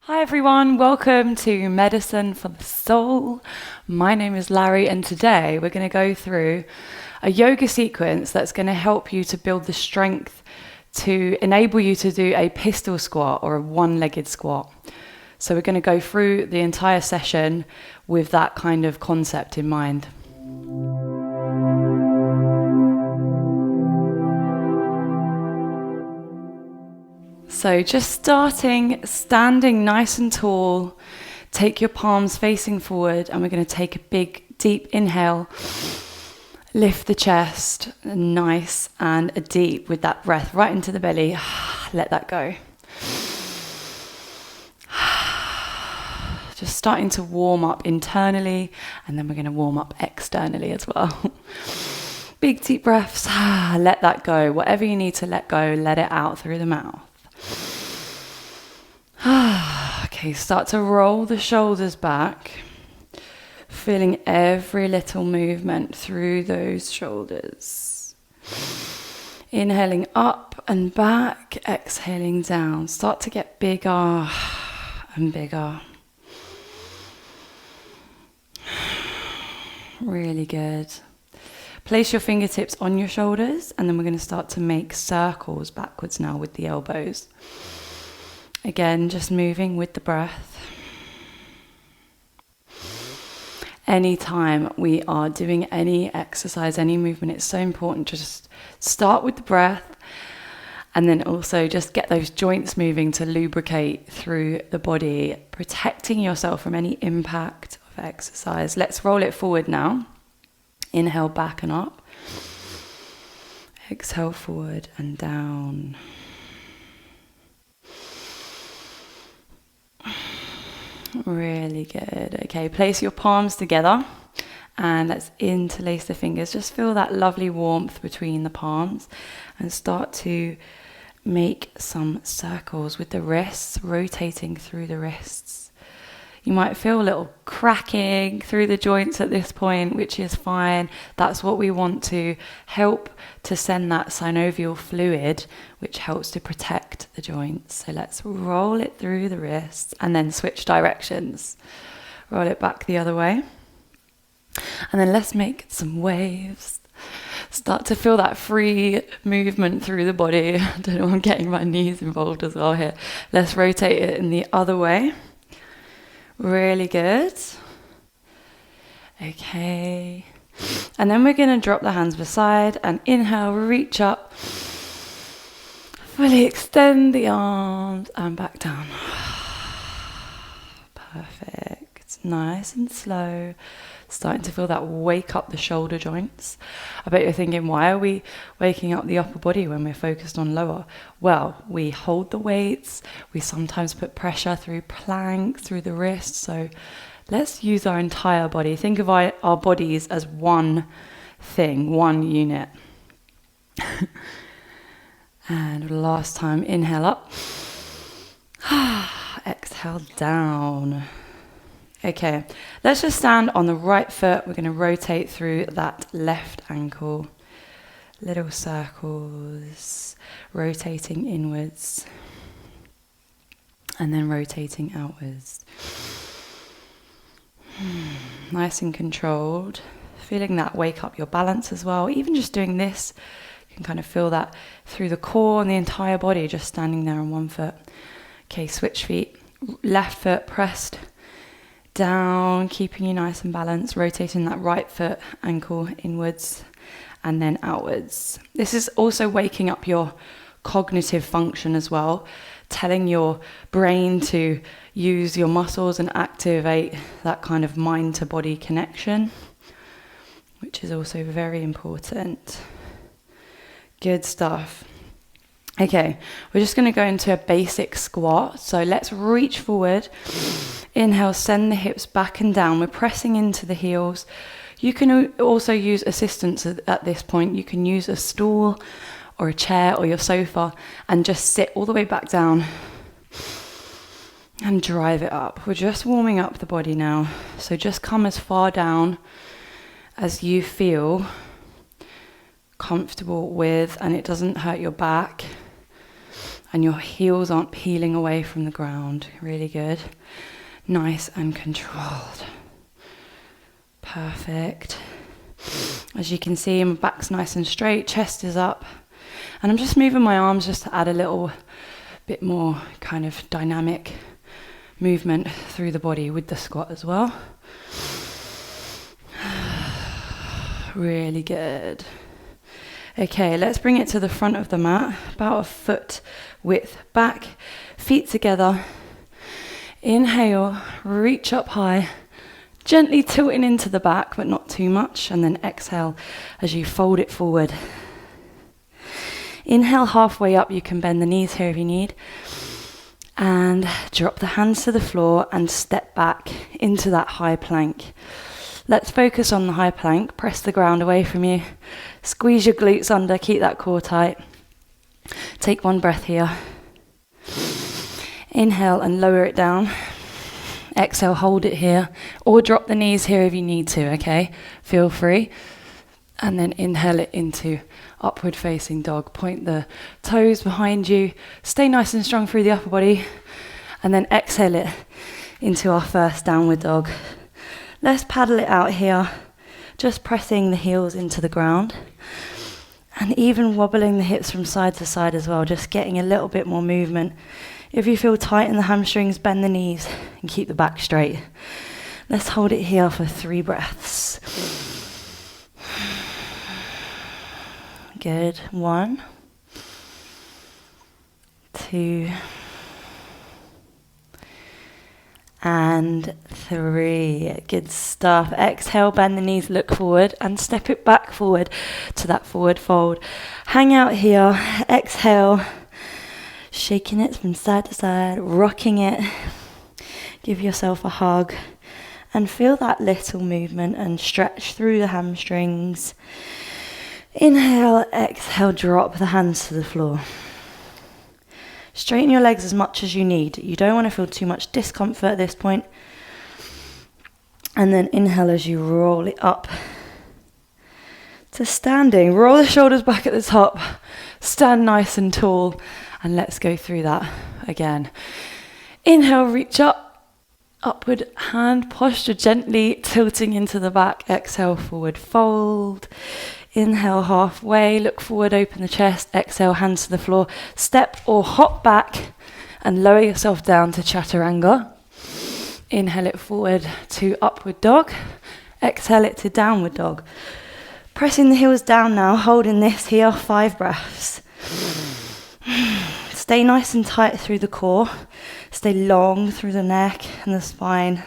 Hi everyone, welcome to Medicine for the Soul. My name is Larrie and today we're going to go through a yoga sequence that's going to help you to build the strength to enable you to do a pistol squat or a one-legged squat. So we're going to go through the entire session with that kind of concept in mind. So just standing nice and tall, take your palms facing forward and we're going to take a big deep inhale, lift the chest, nice and a deep with that breath right into the belly, let that go. Just starting to warm up internally and then we're going to warm up externally as well. Big deep breaths, let that go. Whatever you need to let go, let it out through the mouth. Okay, start to roll the shoulders back, feeling every little movement through those shoulders. Inhaling up and back, exhaling down. Start to get bigger and bigger. Really good. Place your fingertips on your shoulders and then we're going to start to make circles backwards now with the elbows. Again, just moving with the breath. Anytime we are doing any exercise, any movement, it's so important to just start with the breath and then also just get those joints moving to lubricate through the body, protecting yourself from any impact of exercise. Let's roll it forward now. Inhale back and up. Exhale forward and down. Really good. Okay, place your palms together and let's interlace the fingers. Just feel that lovely warmth between the palms and start to make some circles with the wrists, rotating through the wrists. You might feel a little cracking through the joints at this point, which is fine. That's what we want to help to send that synovial fluid, which helps to protect the joints. So let's roll it through the wrists and then switch directions. Roll it back the other way. And then let's make some waves. Start to feel that free movement through the body. I don't know, I'm getting my knees involved as well here. Let's rotate it in the other way. Really good. Okay. And then we're going to drop the hands beside and inhale, reach up. Fully extend the arms and back down. Perfect. Nice and slow. Starting to feel that wake up the shoulder joints. I bet you're thinking, why are we waking up the upper body when we're focused on lower? Well, we hold the weights. We sometimes put pressure through plank, through the wrist. So let's use our entire body. Think of our bodies as one thing, one unit. And last time, inhale up. Exhale down. Okay, let's just stand on the right foot. We're going to rotate through that left ankle. Little circles, rotating inwards and then rotating outwards. Nice and controlled. Feeling that wake up your balance as well. Even just doing this, you can kind of feel that through the core and the entire body, just standing there on one foot. Okay, switch feet. Left foot pressed down, keeping you nice and balanced, rotating that right foot ankle inwards and then outwards. This is also waking up your cognitive function as well, telling your brain to use your muscles and activate that kind of mind to body connection, which is also very important. Good stuff. Okay, we're just going to go into a basic squat. So let's reach forward. Inhale, send the hips back and down. We're pressing into the heels. You can also use assistance at this point. You can use a stool or a chair or your sofa and just sit all the way back down and drive it up. We're just warming up the body now. So just come as far down as you feel comfortable with and it doesn't hurt your back. and your heels aren't peeling away from the ground. Really good. Nice and controlled. Perfect. As you can see, my back's nice and straight, chest is up. And I'm just moving my arms just to add a little bit more kind of dynamic movement through the body with the squat as well. Really good. Okay, let's bring it to the front of the mat, about a foot width back, feet together. Inhale, reach up high, gently tilting into the back, but not too much, and then exhale as you fold it forward. Inhale halfway up, you can bend the knees here if you need, and drop the hands to the floor and step back into that high plank. Let's focus on the high plank, press the ground away from you, squeeze your glutes under, keep that core tight. Take one breath here. Inhale and lower it down. Exhale, hold it here, or drop the knees here if you need to, okay? Feel free. And then inhale it into upward facing dog. Point the toes behind you, stay nice and strong through the upper body, and then exhale it into our first downward dog. Let's paddle it out here, just pressing the heels into the ground and even wobbling the hips from side to side as well, just getting a little bit more movement. If you feel tight in the hamstrings, bend the knees and keep the back straight. Let's hold it here for 3 breaths. Good. 1, 2, and 3. Good stuff. Exhale, bend the knees, look forward, and step it back forward to that forward fold. Hang out here. Exhale, shaking it from side to side, rocking it. Give yourself a hug and feel that little movement and stretch through the hamstrings. Inhale, exhale, drop the hands to the floor. Straighten your legs as much as you need. You don't want to feel too much discomfort at this point. And then inhale as you roll it up to standing. Roll the shoulders back at the top. Stand nice and tall. And let's go through that again. Inhale, reach up. Upward hand posture, gently tilting into the back. Exhale, forward fold. Inhale halfway, look forward, open the chest. Exhale, hands to the floor. Step or hop back and lower yourself down to chaturanga. Inhale it forward to upward dog. Exhale it to downward dog. Pressing the heels down now, holding this here, 5 breaths. Stay nice and tight through the core. Stay long through the neck and the spine.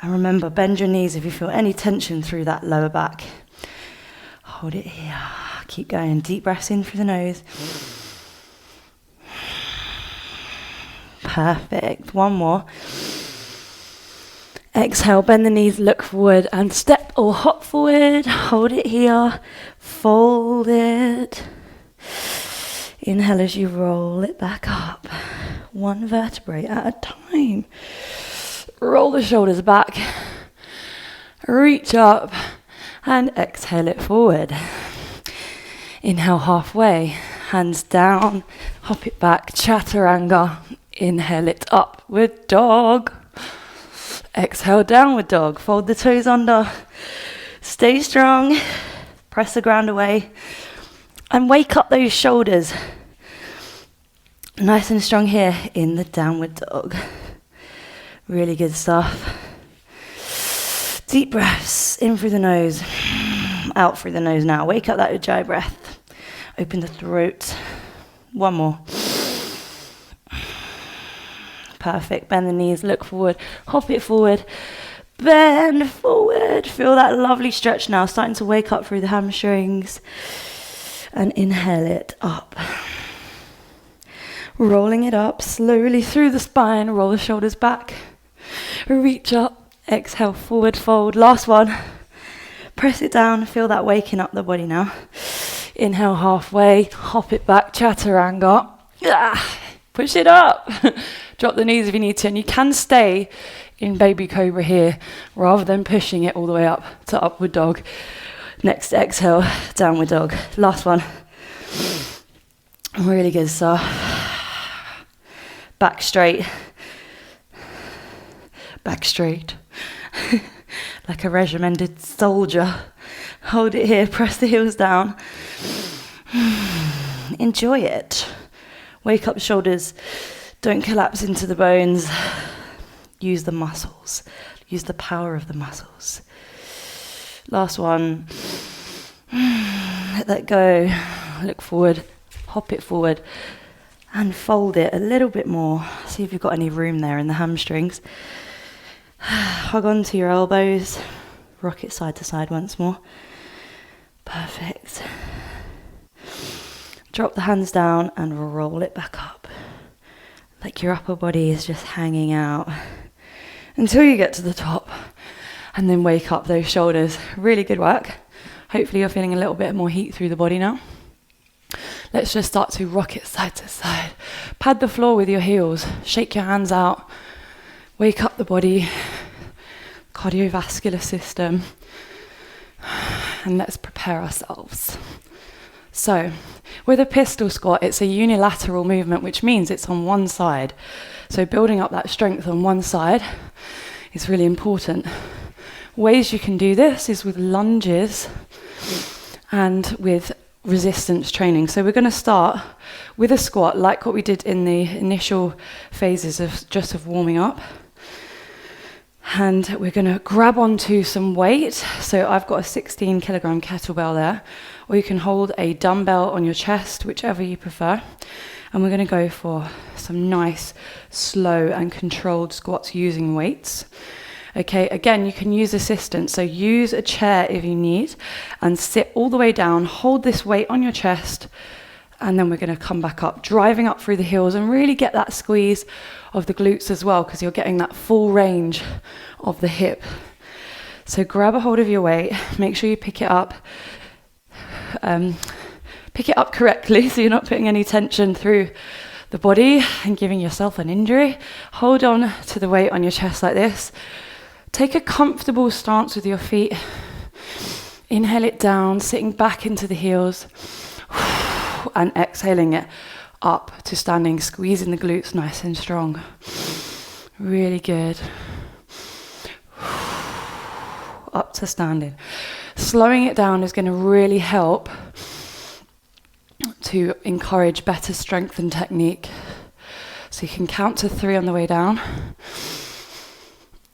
And remember, bend your knees if you feel any tension through that lower back. Hold it here. Keep going. Deep breaths in through the nose. Perfect. One more. Exhale, bend the knees, look forward and step or hop forward. Hold it here. Fold it. Inhale as you roll it back up. 1 vertebrae at a time. Roll the shoulders back. Reach up. And exhale it forward. Inhale halfway, hands down, hop it back, chaturanga. Inhale it upward dog. Exhale, downward dog. Fold the toes under. Stay strong. Press the ground away. And wake up those shoulders. Nice and strong here in the downward dog. Really good stuff. Deep breaths, in through the nose, out through the nose now. Wake up that Ujjayi breath. Open the throat. 1 more. Perfect. Bend the knees, look forward, hop it forward, bend forward. Feel that lovely stretch now, starting to wake up through the hamstrings. And inhale it up. Rolling it up slowly through the spine. Roll the shoulders back. Reach up. Exhale, forward fold. Last one. Press it down. Feel that waking up the body now. Inhale halfway. Hop it back. Chaturanga. Push it up. Drop the knees if you need to. And you can stay in baby cobra here rather than pushing it all the way up to upward dog. Next exhale, downward dog. Last one. Really good stuff. Back straight. Back straight. Like a regimented soldier. Hold it here, press the heels down. Enjoy it. Wake up shoulders. Don't collapse into the bones. Use the muscles. Use the power of the muscles. Last one. Let that go. Look forward. Hop it forward. And fold it a little bit more. See if you've got any room there in the hamstrings. Hug onto your elbows. Rock it side to side once more. Perfect. Drop the hands down and roll it back up. Like your upper body is just hanging out until you get to the top. And then wake up those shoulders. Really good work. Hopefully you're feeling a little bit more heat through the body now. Let's just start to rock it side to side. Pad the floor with your heels. Shake your hands out. Wake up the body, cardiovascular system. And let's prepare ourselves. So, with a pistol squat, it's a unilateral movement, which means it's on one side. So building up that strength on one side is really important. Ways you can do this is with lunges and with resistance training. So we're going to start with a squat, like what we did in the initial phases of warming up. And we're going to grab onto some weight. So I've got a 16 kilogram kettlebell there, or you can hold a dumbbell on your chest, whichever you prefer. And we're going to go for some nice, slow and controlled squats using weights. Okay, again, you can use assistance. So use a chair if you need and sit all the way down, hold this weight on your chest, and then we're going to come back up, driving up through the heels and really get that squeeze of the glutes as well, because you're getting that full range of the hip. So grab a hold of your weight, make sure you pick it up correctly so you're not putting any tension through the body and giving yourself an injury. Hold on to the weight on your chest like this. Take a comfortable stance with your feet. Inhale it down, sitting back into the heels, and exhaling it up to standing, squeezing the glutes nice and strong. Really good. Up to standing. Slowing it down is going to really help to encourage better strength and technique. So you can count to 3 on the way down.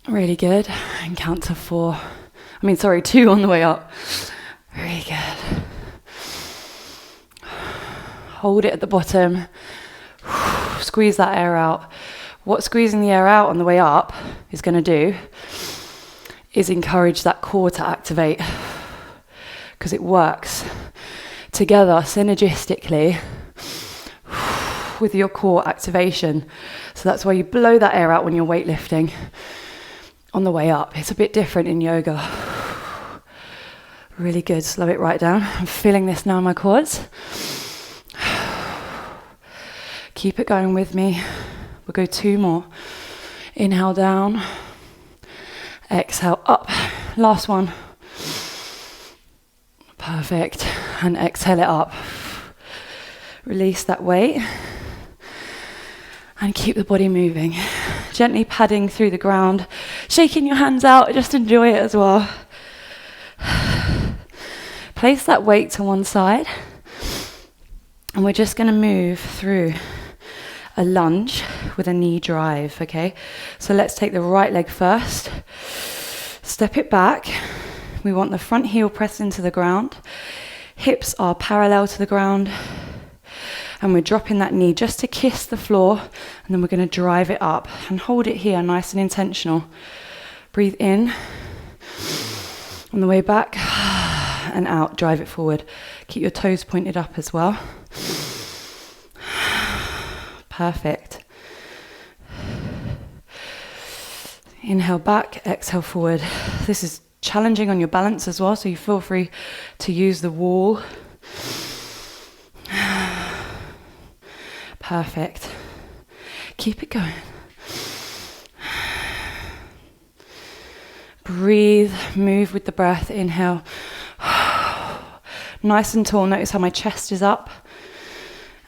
Really good. And count to 2 on the way up. Really good. Hold it at the bottom. Squeeze that air out. What squeezing the air out on the way up is going to do is encourage that core to activate, because it works together synergistically with your core activation. So that's why you blow that air out when you're weightlifting on the way up. It's a bit different in yoga. Really good. Slow it right down. I'm feeling this now in my quads. Keep it going with me. We'll go 2 more. Inhale down. Exhale up. Last one. Perfect. And exhale it up. Release that weight. And keep the body moving. Gently padding through the ground. Shaking your hands out. Just enjoy it as well. Place that weight to one side. And we're just going to move through a lunge with a knee drive, okay? So let's take the right leg first. Step it back. We want the front heel pressed into the ground. Hips are parallel to the ground. And we're dropping that knee just to kiss the floor. And then we're going to drive it up and hold it here, nice and intentional. Breathe in. On the way back and out, drive it forward. Keep your toes pointed up as well. Perfect. Inhale back, exhale forward. This is challenging on your balance as well, so you feel free to use the wall. Perfect. Keep it going. Breathe, move with the breath. Inhale. Nice and tall. Notice how my chest is up.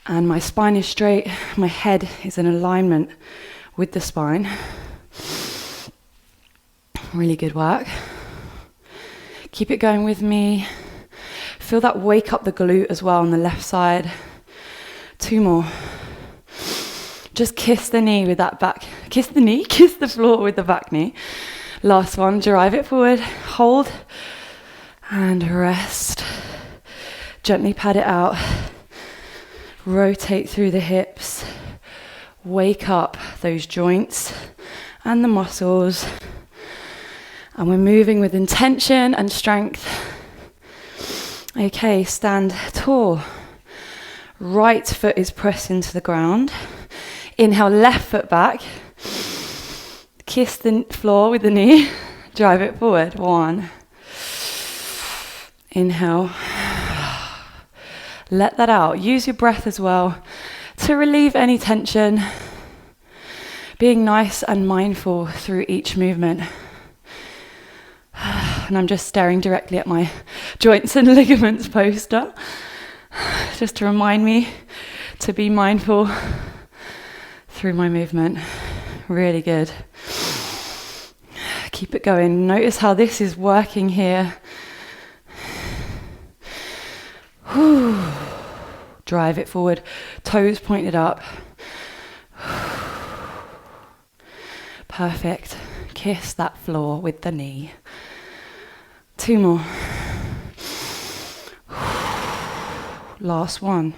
And my spine is straight, my head is in alignment with the spine. Really good work. Keep it going with me. Feel that wake up the glute as well on the left side. 2 more. Just kiss the knee with that back. Kiss the knee, kiss the floor with the back knee. Last one, drive it forward, hold, and rest. Gently pad it out. Rotate through the hips. Wake up those joints and the muscles. And we're moving with intention and strength. Okay, stand tall. Right foot is pressed into the ground. Inhale, left foot back. Kiss the floor with the knee. Drive it forward. 1. Inhale. Let that out. Use your breath as well to relieve any tension. Being nice and mindful through each movement. And I'm just staring directly at my joints and ligaments poster, just to remind me to be mindful through my movement. Really good. Keep it going. Notice how this is working here. Whew. Drive it forward. Toes pointed up. Perfect. Kiss that floor with the knee. 2 more. Last one.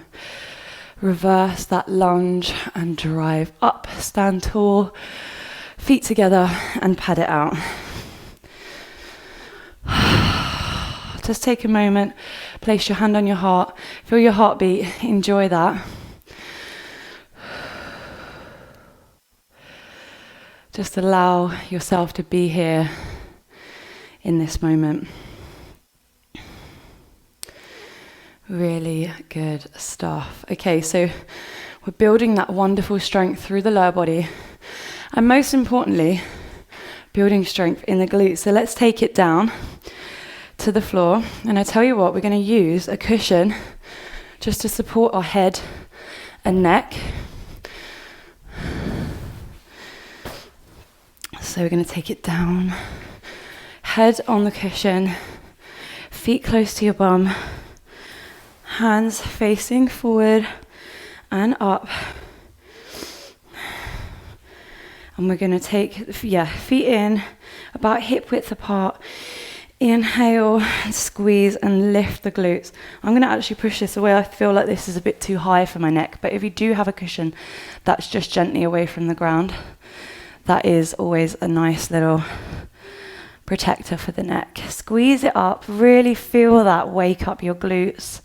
Reverse that lunge and drive up. Stand tall. Feet together and pad it out. Just take a moment. Place your hand on your heart. Feel your heartbeat. Enjoy that. Just allow yourself to be here in this moment. Really good stuff. Okay, so we're building that wonderful strength through the lower body. And most importantly, building strength in the glutes. So let's take it down to the floor. And I tell you what, we're going to use a cushion just to support our head and neck. So we're going to take it down. Head on the cushion, feet close to your bum, hands facing forward and up. And we're going to take, feet in, about hip width apart. Inhale, squeeze and lift the glutes. I'm going to actually push this away. I feel like this is a bit too high for my neck, but if you do have a cushion that's just gently away from the ground, that is always a nice little protector for the neck. Squeeze it up, really feel that wake up your glutes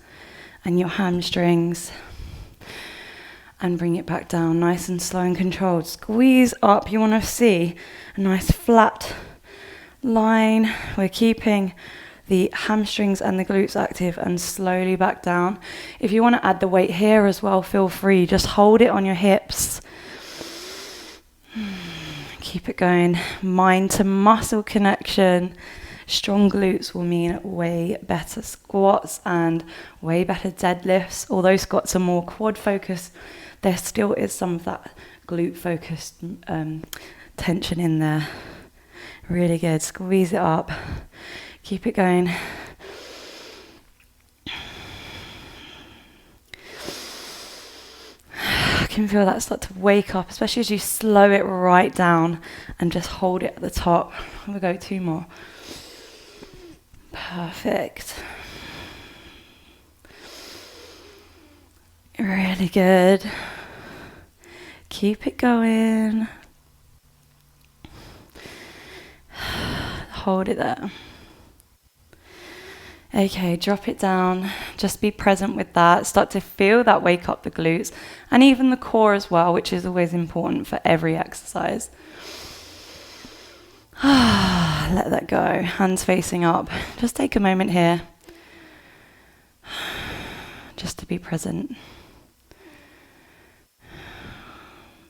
and your hamstrings. And bring it back down, nice and slow and controlled. Squeeze up, you want to see a nice flat line. We're keeping the hamstrings and the glutes active and slowly back down. If you want to add the weight here as well, feel free. Just hold it on your hips. Keep it going. Mind to muscle connection. Strong glutes will mean way better squats and way better deadlifts. Although squats are more quad focused, there still is some of that glute focused tension in there. Really good. Squeeze it up. Keep it going. I can feel that start to wake up, especially as you slow it right down and just hold it at the top. We'll go 2 more. Perfect. Really good. Keep it going. Hold it there. Okay, drop it down. Just be present with that. Start to feel that wake up the glutes and even the core as well, which is always important for every exercise. Let that go. Hands facing up. Just take a moment here. Just to be present.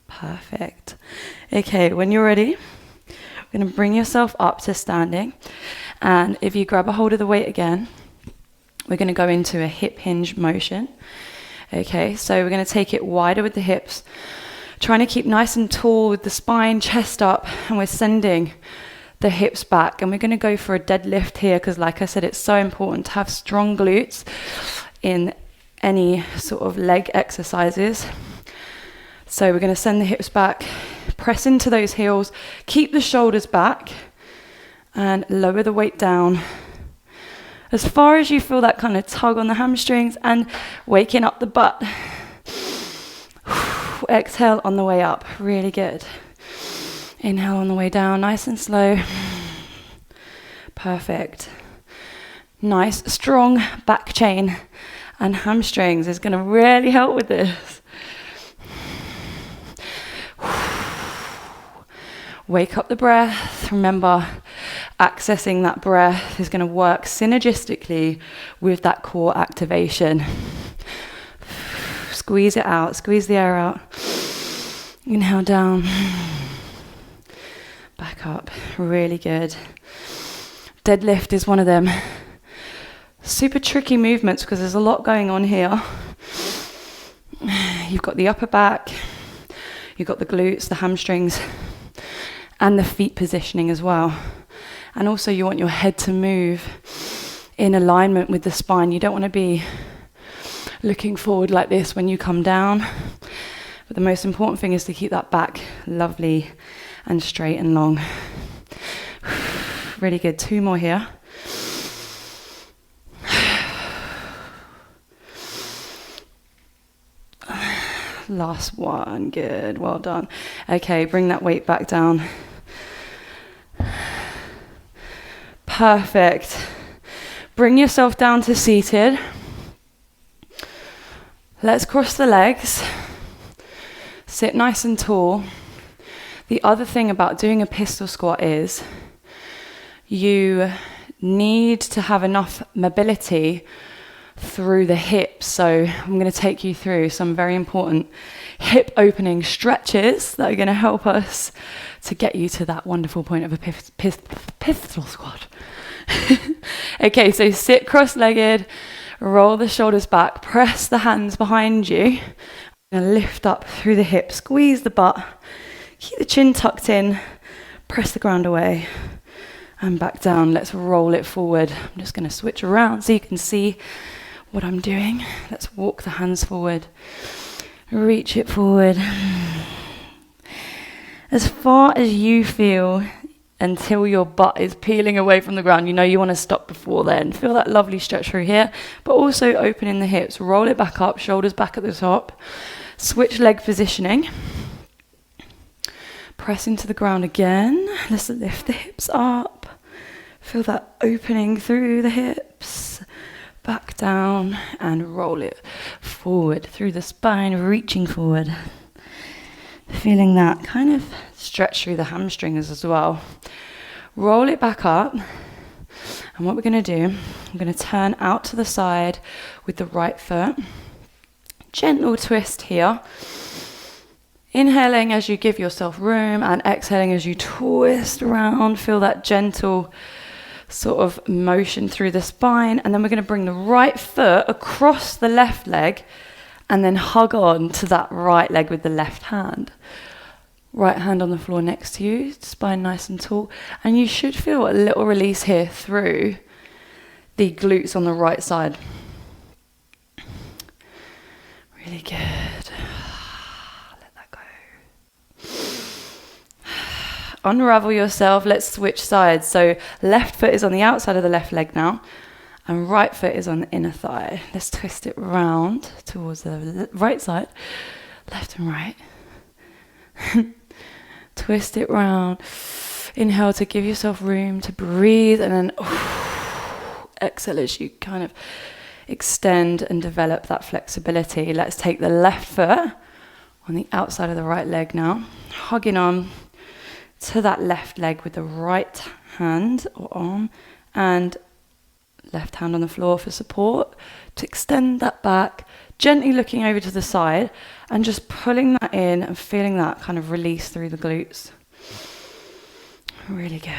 Perfect. Okay, when you're ready, you're going to bring yourself up to standing. And if you grab a hold of the weight again, we're going to go into a hip hinge motion. Okay, so we're going to take it wider with the hips, trying to keep nice and tall with the spine, chest up, and we're sending the hips back. And we're going to go for a deadlift here because, like I said, it's so important to have strong glutes in any sort of leg exercises. So we're going to send the hips back, press into those heels, keep the shoulders back, and lower the weight down as far as you feel that kind of tug on the hamstrings, and waking up the butt. Exhale on the way up, really good. Inhale on the way down, nice and slow. Perfect. Nice, strong back chain and hamstrings is going to really help with this. Wake up the breath. Remember, accessing that breath is going to work synergistically with that core activation. Squeeze it out, squeeze the air out. Inhale down. Back up, really good. Deadlift is one of them super tricky movements because there's a lot going on here. You've got the upper back, you've got the glutes, the hamstrings, and the feet positioning as well. And also you want your head to move in alignment with the spine. You don't want to be looking forward like this when you come down. But the most important thing is to keep that back lovely and straight and long. Really good. 2 more here. Last one. Good. Well done. Okay, bring that weight back down. Perfect. Bring yourself down to seated. Let's cross the legs. Sit nice and tall. The other thing about doing a pistol squat is you need to have enough mobility through the hips. So I'm going to take you through some very important hip opening stretches that are going to help us to get you to that wonderful point of a pistol squat. Okay, so sit cross-legged, roll the shoulders back, press the hands behind you, and lift up through the hips, squeeze the butt, keep the chin tucked in, press the ground away, and back down. Let's roll it forward. I'm just going to switch around so you can see what I'm doing. Let's walk the hands forward, reach it forward as far as you feel until your butt is peeling away from the ground. You know you want to stop before then. Feel that lovely stretch through here, but also opening the hips. Roll it back up, shoulders back at the top. Switch leg positioning. Press into the ground again. Let's lift the hips up. Feel that opening through the hips. Back down and roll it forward through the spine, reaching forward. Feeling that kind of stretch through the hamstrings as well. Roll it back up. And what we're going to do, I'm going to turn out to the side with the right foot. Gentle twist here. Inhaling as you give yourself room and exhaling as you twist around. Feel that gentle sort of motion through the spine. And then we're going to bring the right foot across the left leg and then hug on to that right leg with the left hand. Right hand on the floor next to you, spine nice and tall. And you should feel a little release here through the glutes on the right side. Really good. Let that go. Unravel yourself. Let's switch sides. So left foot is on the outside of the left leg now, and right foot is on the inner thigh. Let's twist it round towards the right side, left and right. Twist it round. Inhale to give yourself room to breathe, and then exhale as you kind of extend and develop that flexibility. Let's take the left foot on the outside of the right leg now, hugging on to that left leg with the right hand or arm, and left hand on the floor for support, to extend that back, gently looking over to the side and just pulling that in and feeling that kind of release through the glutes. Really good.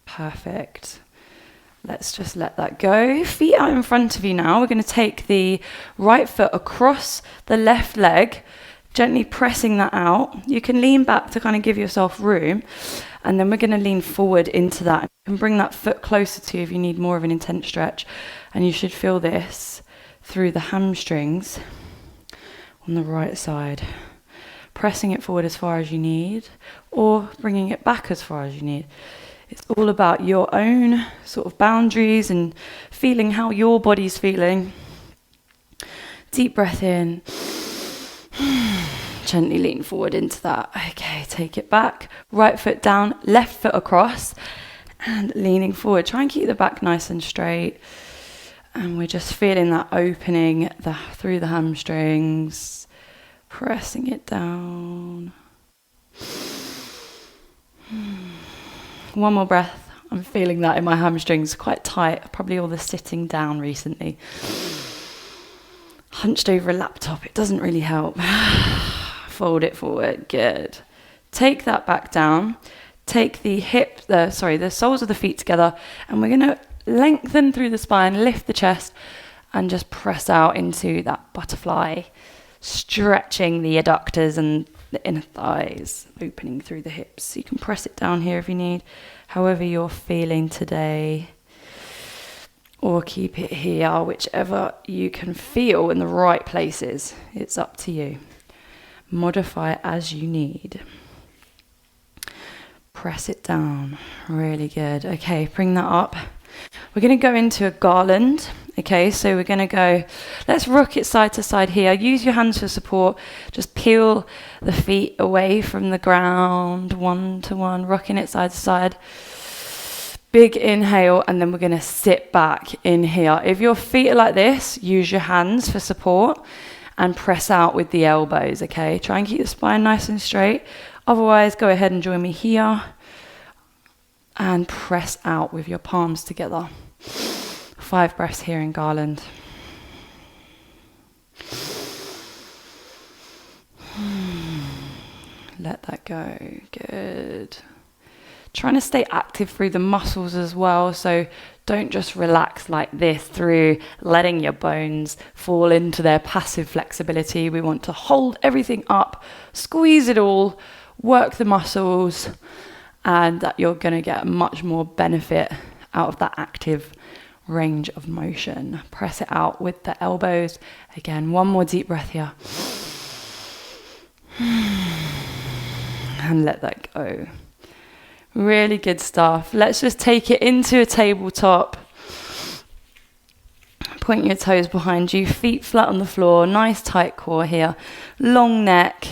Perfect. Let's just let that go. Feet out in front of you now. We're going to take the right foot across the left leg, gently pressing that out. You can lean back to kind of give yourself room. And then we're going to lean forward into that. You can bring that foot closer to you if you need more of an intense stretch. And you should feel this through the hamstrings on the right side. Pressing it forward as far as you need, or bringing it back as far as you need. It's all about your own sort of boundaries and feeling how your body's feeling. Deep breath in. Gently lean forward into that. Okay, take it back. Right foot down, left foot across, and leaning forward. Try and keep the back nice and straight. And we're just feeling that opening through the hamstrings. Pressing it down. One more breath. I'm feeling that in my hamstrings, quite tight. Probably all the sitting down recently. Hunched over a laptop, it doesn't really help. Fold it forward, good. Take that back down. Take the the soles of the feet together, and we're gonna lengthen through the spine, lift the chest, and just press out into that butterfly, stretching the adductors and the inner thighs, opening through the hips. You can press it down here if you need, however you're feeling today, or keep it here, whichever you can feel in the right places. It's up to you. Modify as you need. Press it down. Really good. Okay, bring that up. We're going to go into a garland. Okay, so we're going to go, let's rock it side to side here. Use your hands for support. Just peel the feet away from the ground, 1 to 1, rocking it side to side. Big inhale, and then we're going to sit back in here. If your feet are like this, use your hands for support and press out with the elbows, okay? Try and keep the spine nice and straight. Otherwise, go ahead and join me here and press out with your palms together. 5 breaths here in garland. Let that go. Good. Trying to stay active through the muscles as well, so don't just relax like this through letting your bones fall into their passive flexibility. We want to hold everything up, squeeze it all, work the muscles, and that you're going to get much more benefit out of that active range of motion. Press it out with the elbows. Again, one more deep breath here. And let that go. Really good stuff. Let's just take it into a tabletop. Point your toes behind you, feet flat on the floor, nice tight core here, long neck.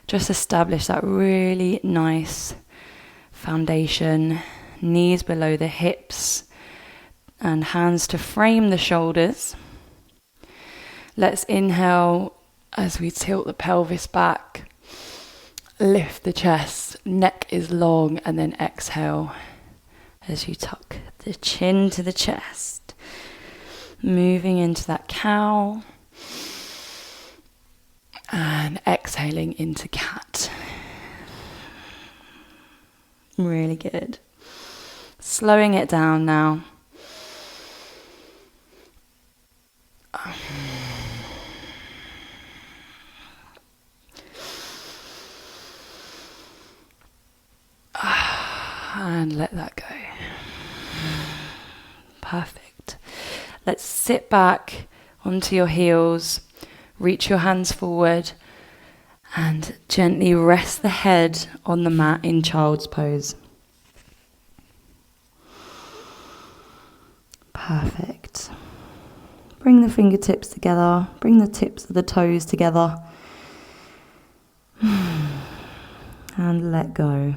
Just establish that really nice foundation, knees below the hips and hands to frame the shoulders. Let's inhale as we tilt the pelvis back. Lift the chest, neck is long, and then exhale as you tuck the chin to the chest. Moving into that cow and exhaling into cat. Really good. Slowing it down now. And let that go. Perfect. Let's sit back onto your heels, reach your hands forward, and gently rest the head on the mat in child's pose. Perfect. Bring the fingertips together, bring the tips of the toes together, and let go.